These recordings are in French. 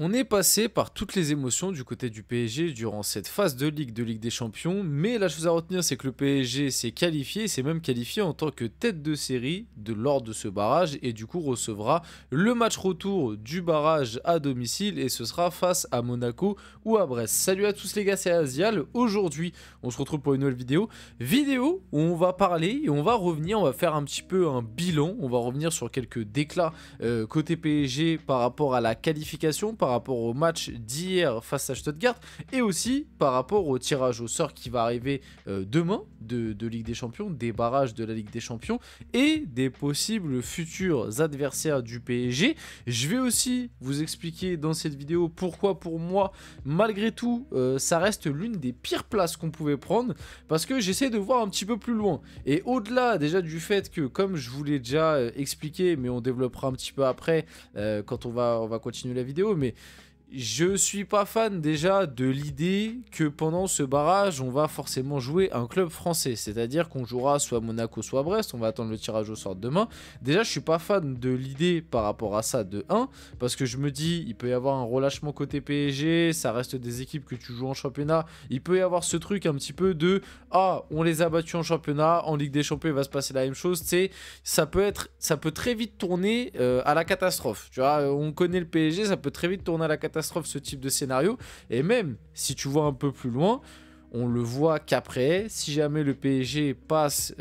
On est passé par toutes les émotions du côté du PSG durant cette phase de Ligue des Champions, mais la chose à retenir, c'est que le PSG s'est qualifié, s'est même qualifié en tant que tête de série lors de ce barrage, et du coup recevra le match retour du barrage à domicile, et ce sera face à Monaco ou à Brest. Salut à tous les gars, c'est Azial. Aujourd'hui, on se retrouve pour une nouvelle vidéo où on va parler et on va revenir, on va faire un petit peu un bilan, on va revenir sur quelques déclats côté PSG par rapport à la qualification, par rapport au match d'hier face à Stuttgart et aussi par rapport au tirage au sort qui va arriver demain de Ligue des Champions, des barrages de la Ligue des Champions et des possibles futurs adversaires du PSG. Je vais aussi vous expliquer dans cette vidéo pourquoi pour moi, malgré tout, ça reste l'une des pires places qu'on pouvait prendre parce que j'essaie de voir un petit peu plus loin. Et au-delà déjà du fait que, comme je vous l'ai déjà expliqué, mais on développera un petit peu après quand on va continuer la vidéo, mais je suis pas fan déjà de l'idée que pendant ce barrage, on va forcément jouer un club français. C'est-à-dire qu'on jouera soit Monaco, soit Brest. On va attendre le tirage au sort demain. Déjà, je suis pas fan de l'idée par rapport à ça de 1. Parce que je me dis, il peut y avoir un relâchement côté PSG. Ça reste des équipes que tu joues en championnat. Il peut y avoir ce truc un petit peu de « Ah, on les a battus en championnat. En Ligue des Champions, il va se passer la même chose. » Tu sais, ça peut très vite tourner à la catastrophe. Tu vois, on connaît le PSG, ça peut très vite tourner à la catastrophe ce type de scénario. Et même si tu vois un peu plus loin, on le voit qu'après, si jamais le PSG passe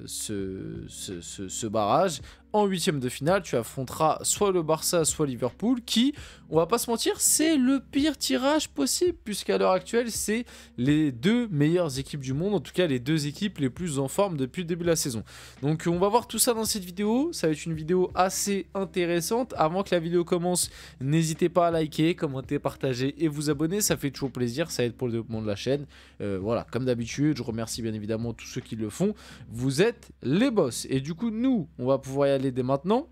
ce barrage, en huitième de finale, tu affronteras soit le Barça, soit Liverpool, qui, on va pas se mentir, c'est le pire tirage possible, puisqu'à l'heure actuelle, c'est les deux meilleures équipes du monde, en tout cas les deux équipes les plus en forme depuis le début de la saison. Donc on va voir tout ça dans cette vidéo, ça va être une vidéo assez intéressante. Avant que la vidéo commence, n'hésitez pas à liker, commenter, partager et vous abonner, ça fait toujours plaisir, ça aide pour le développement de la chaîne. Voilà, comme d'habitude, je remercie bien évidemment tous ceux qui le font, vous êtes les boss. Et du coup, nous, on va pouvoir y aller dès maintenant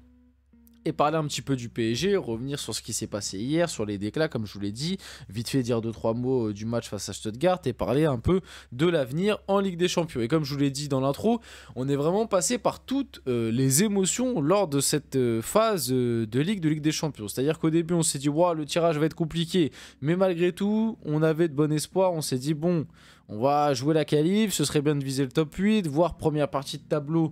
et parler un petit peu du PSG, revenir sur ce qui s'est passé hier, sur les déclats comme je vous l'ai dit, vite fait dire 2-3 mots du match face à Stuttgart et parler un peu de l'avenir en Ligue des Champions. Et comme je vous l'ai dit dans l'intro, on est vraiment passé par toutes les émotions lors de cette phase de Ligue des Champions. C'est-à-dire qu'au début on s'est dit wow, le tirage va être compliqué, mais malgré tout on avait de bon espoir, on s'est dit bon, on va jouer la qualif, ce serait bien de viser le top 8, voire première partie de tableau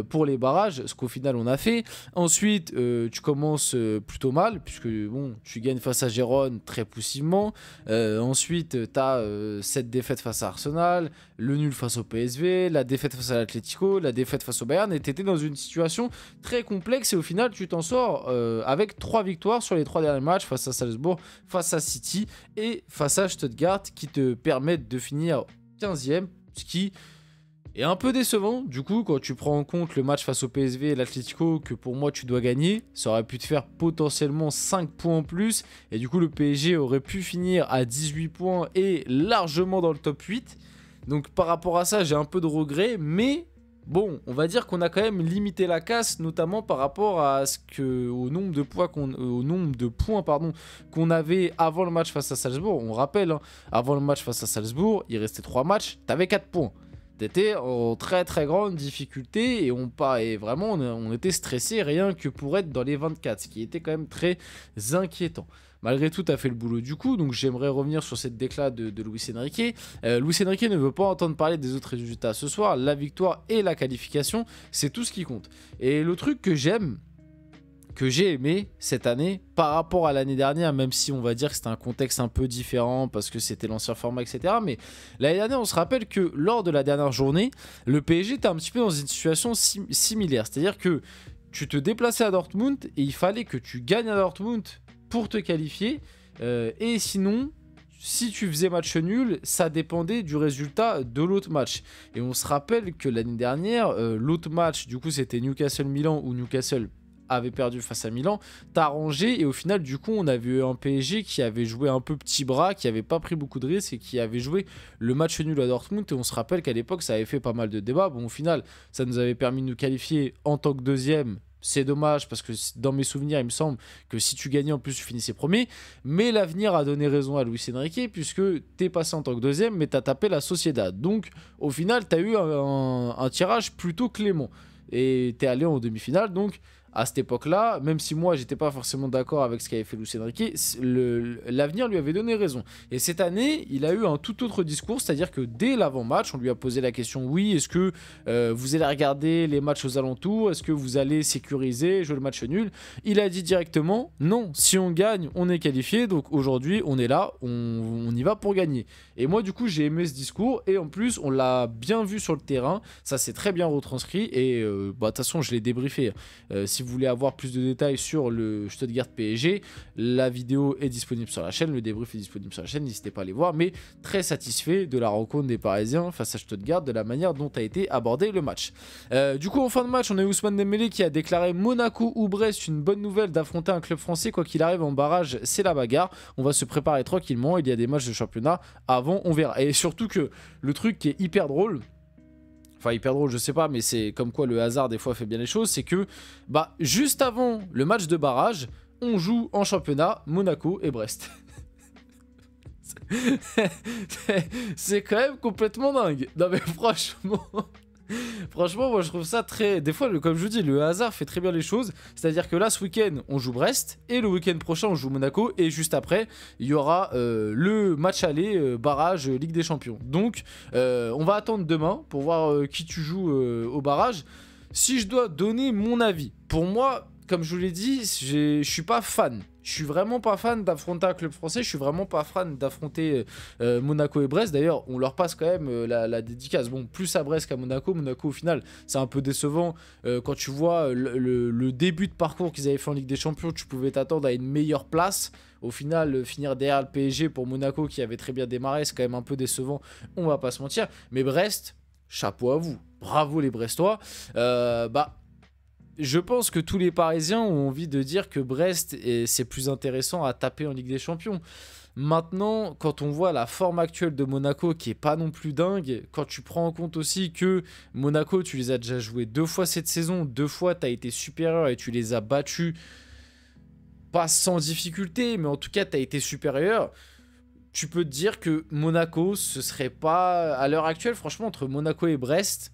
pour les barrages, ce qu'au final on a fait. Ensuite, tu commences plutôt mal, puisque bon, tu gagnes face à Gérone très poussivement. Ensuite, tu as cette défaite face à Arsenal, le nul face au PSV, la défaite face à l'Atlético, la défaite face au Bayern, et tu étais dans une situation très complexe, et au final, tu t'en sors avec 3 victoires sur les 3 derniers matchs, face à Salzbourg, face à City et face à Stuttgart, qui te permettent de finir 15e, ce qui est un peu décevant. Du coup, quand tu prends en compte le match face au PSV et l'Atlético que pour moi tu dois gagner, ça aurait pu te faire potentiellement 5 points en plus et du coup le PSG aurait pu finir à 18 points et largement dans le top 8. Donc par rapport à ça, j'ai un peu de regret, mais bon, on va dire qu'on a quand même limité la casse, notamment par rapport à au nombre de points qu'on avait avant le match face à Salzbourg. On rappelle, hein, avant le match face à Salzbourg, il restait 3 matchs, t'avais 4 points. T'étais en très très grande difficulté et vraiment on était stressé rien que pour être dans les 24, ce qui était quand même très inquiétant. Malgré tout, tu as fait le boulot du coup, donc j'aimerais revenir sur cette déclat de Luis Enrique. Luis Enrique ne veut pas entendre parler des autres résultats ce soir. La victoire et la qualification, c'est tout ce qui compte. Et le truc que j'aime, que j'ai aimé cette année par rapport à l'année dernière, même si on va dire que c'était un contexte un peu différent parce que c'était l'ancien format, etc. Mais l'année dernière, on se rappelle que lors de la dernière journée, le PSG était un petit peu dans une situation similaire. C'est-à-dire que tu te déplaçais à Dortmund et il fallait que tu gagnes à Dortmund pour te qualifier. Et sinon, si tu faisais match nul, ça dépendait du résultat de l'autre match. Et on se rappelle que l'année dernière, l'autre match, du coup, c'était Newcastle-Milan ou Newcastle avait perdu face à Milan, t'as rangé et au final du coup on avait eu un PSG qui avait joué un peu petit bras, qui avait pas pris beaucoup de risques et qui avait joué le match nul à Dortmund et on se rappelle qu'à l'époque ça avait fait pas mal de débats. Bon, au final ça nous avait permis de nous qualifier en tant que deuxième. C'est dommage parce que dans mes souvenirs, il me semble que si tu gagnais en plus, tu finissais premier. Mais l'avenir a donné raison à Luis Enrique puisque t'es passé en tant que deuxième, mais t'as tapé la Sociedad. Donc au final, t'as eu un tirage plutôt clément. Et t'es allé en demi-finale, donc à cette époque-là, même si moi j'étais pas forcément d'accord avec ce qu'avait fait Luis Enrique, l'avenir lui avait donné raison. Et cette année, il a eu un tout autre discours, c'est-à-dire que dès l'avant-match, on lui a posé la question, oui, est-ce que vous allez regarder les matchs aux alentours, est-ce que vous allez sécuriser, jouer le match nul? Il a dit directement, non, si on gagne, on est qualifié, donc aujourd'hui on est là, on y va pour gagner. Et moi du coup j'ai aimé ce discours, et en plus on l'a bien vu sur le terrain, ça s'est très bien retranscrit, et de toute façon je l'ai débriefé. Si vous voulez avoir plus de détails sur le Stuttgart PSG, la vidéo est disponible sur la chaîne, le débrief est disponible sur la chaîne, n'hésitez pas à aller voir, mais très satisfait de la rencontre des Parisiens face à Stuttgart, de la manière dont a été abordé le match. Du coup en fin de match, on a Ousmane Dembélé qui a déclaré Monaco ou Brest, une bonne nouvelle d'affronter un club français, quoi qu'il arrive en barrage, c'est la bagarre, on va se préparer tranquillement, il y a des matchs de championnat avant, on verra. Et surtout que le truc qui est hyper drôle, enfin hyper drôle je sais pas, mais c'est comme quoi le hasard des fois fait bien les choses, c'est que bah juste avant le match de barrage, on joue en championnat Monaco et Brest. C'est quand même complètement dingue. Non mais franchement... Franchement, moi je trouve ça très... Des fois, comme je vous dis, le hasard fait très bien les choses. C'est-à-dire que là, ce week-end, on joue Brest. Et le week-end prochain, on joue Monaco. Et juste après, il y aura le match aller, barrage, Ligue des Champions. Donc, on va attendre demain pour voir qui tu joues au barrage. Si je dois donner mon avis, pour moi, comme je vous l'ai dit, je suis pas fan. Je suis vraiment pas fan d'affronter un club français. Je suis vraiment pas fan d'affronter Monaco et Brest. D'ailleurs, on leur passe quand même la dédicace. Bon, plus à Brest qu'à Monaco. Monaco, au final, c'est un peu décevant. Quand tu vois le début de parcours qu'ils avaient fait en Ligue des Champions, tu pouvais t'attendre à une meilleure place. Au final, finir derrière le PSG pour Monaco qui avait très bien démarré, c'est quand même un peu décevant. On va pas se mentir. Mais Brest, chapeau à vous. Bravo les Brestois. Je pense que tous les Parisiens ont envie de dire que Brest, c'est plus intéressant à taper en Ligue des Champions. Maintenant, quand on voit la forme actuelle de Monaco qui est pas non plus dingue, quand tu prends en compte aussi que Monaco, tu les as déjà joués 2 fois cette saison, 2 fois tu as été supérieur et tu les as battus, pas sans difficulté, mais en tout cas tu as été supérieur. Tu peux te dire que Monaco, ce serait pas, à l'heure actuelle, franchement, entre Monaco et Brest,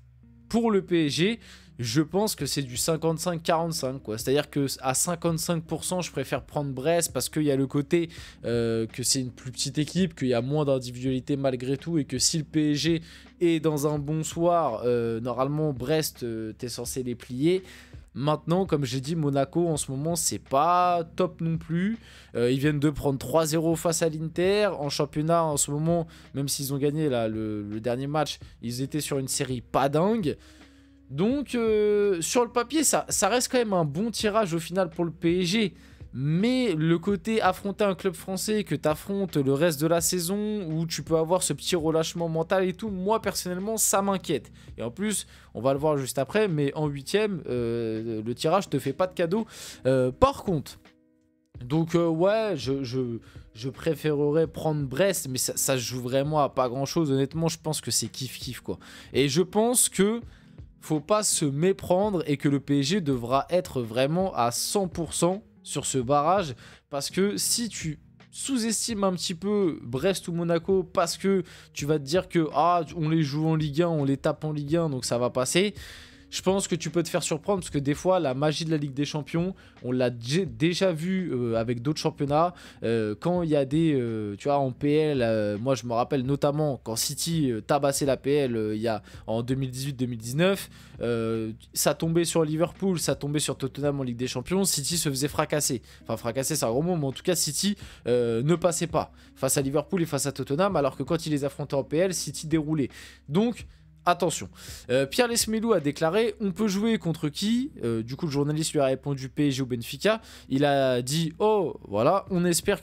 pour le PSG, je pense que c'est du 55-45, quoi. C'est-à-dire qu'à 55%, je préfère prendre Brest parce qu'il y a le côté que c'est une plus petite équipe, qu'il y a moins d'individualité malgré tout, et que si le PSG est dans un bon soir, normalement, Brest, t'es censé les plier. Maintenant, comme j'ai dit, Monaco, en ce moment, c'est pas top non plus. Ils viennent de prendre 3-0 face à l'Inter. En championnat, en ce moment, même s'ils ont gagné là, le dernier match, ils étaient sur une série pas dingue. Donc, sur le papier, ça reste quand même un bon tirage au final pour le PSG. Mais le côté affronter un club français, que tu affrontes le reste de la saison, où tu peux avoir ce petit relâchement mental et tout, moi personnellement, ça m'inquiète. Et en plus, on va le voir juste après, mais en 8ème, le tirage te fait pas de cadeau. Par contre, donc ouais, je préférerais prendre Brest, mais ça se joue vraiment à pas grand chose. Honnêtement, je pense que c'est kiff-kiff, quoi. Et je pense que faut pas se méprendre et que le PSG devra être vraiment à 100% sur ce barrage, parce que si tu sous-estimes un petit peu Brest ou Monaco parce que tu vas te dire que on les joue en Ligue 1, on les tape en Ligue 1, donc ça va passer. Je pense que tu peux te faire surprendre parce que des fois, la magie de la Ligue des Champions, on l'a déjà vu avec d'autres championnats. Quand il y a des... tu vois, en PL, moi je me rappelle notamment quand City tabassait la PL en 2018-2019, ça tombait sur Liverpool, ça tombait sur Tottenham en Ligue des Champions, City se faisait fracasser. Enfin, fracasser, c'est un gros mot, mais en tout cas, City ne passait pas face à Liverpool et face à Tottenham, alors que quand il les affrontait en PL, City déroulait. Donc... attention, Pierre Lesmelou a déclaré « On peut jouer contre qui ?» Du coup, le journaliste lui a répondu « PSG ou Benfica ». Il a dit « Oh, voilà, on espère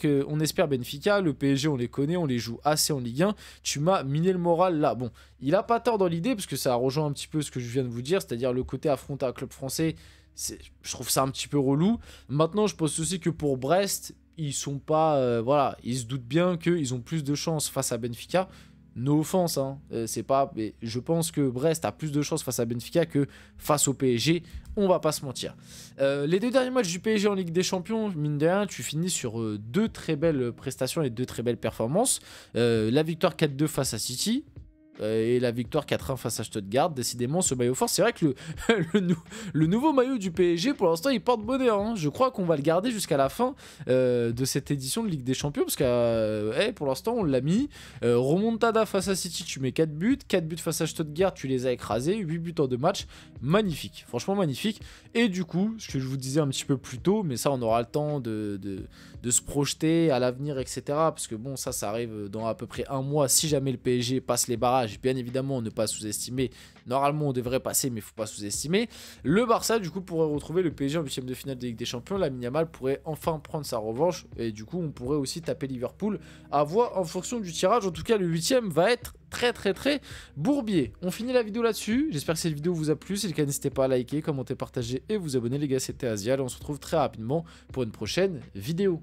Benfica, le PSG, on les connaît, on les joue assez en Ligue 1. Tu m'as miné le moral là. » Bon, il a pas tort dans l'idée, parce que ça rejoint un petit peu ce que je viens de vous dire, c'est-à-dire le côté affronter un club français, je trouve ça un petit peu relou. Maintenant, je pense aussi que pour Brest, ils sont pas... voilà, ils se doutent bien qu'ils ont plus de chance face à Benfica. No offense, hein, c'est pas, mais je pense que Brest a plus de chances face à Benfica que face au PSG, on va pas se mentir. Les 2 derniers matchs du PSG en Ligue des Champions, mine de rien, tu finis sur 2 très belles prestations et 2 très belles performances. La victoire 4-2 face à City, et la victoire 4-1 face à Stuttgart. Décidément, ce maillot fort, c'est vrai que le nouveau maillot du PSG, pour l'instant, il porte bonheur. Hein. Je crois qu'on va le garder jusqu'à la fin de cette édition de Ligue des Champions, parce que pour l'instant, on l'a mis. Remontada face à City, tu mets 4 buts. 4 buts face à Stuttgart, tu les as écrasés. 8 buts en 2 matchs. Magnifique, franchement magnifique. Et du coup, ce que je vous disais un petit peu plus tôt, mais ça, on aura le temps de se projeter à l'avenir, etc. Parce que bon, ça arrive dans à peu près un mois. Si jamais le PSG passe les barrages, bien évidemment, ne pas sous-estimer. Normalement, on devrait passer, mais il ne faut pas sous-estimer. Le Barça, du coup, pourrait retrouver le PSG en 8ème de finale de Ligue des Champions. Lamine Yamal pourrait enfin prendre sa revanche. Et du coup, on pourrait aussi taper Liverpool à voir en fonction du tirage. En tout cas, le 8ème va être très bourbier. On finit la vidéo là-dessus. J'espère que cette vidéo vous a plu. Si c'est le cas, n'hésitez pas à liker, commenter, partager et vous abonner. Les gars, c'était Azial. On se retrouve très rapidement pour une prochaine vidéo.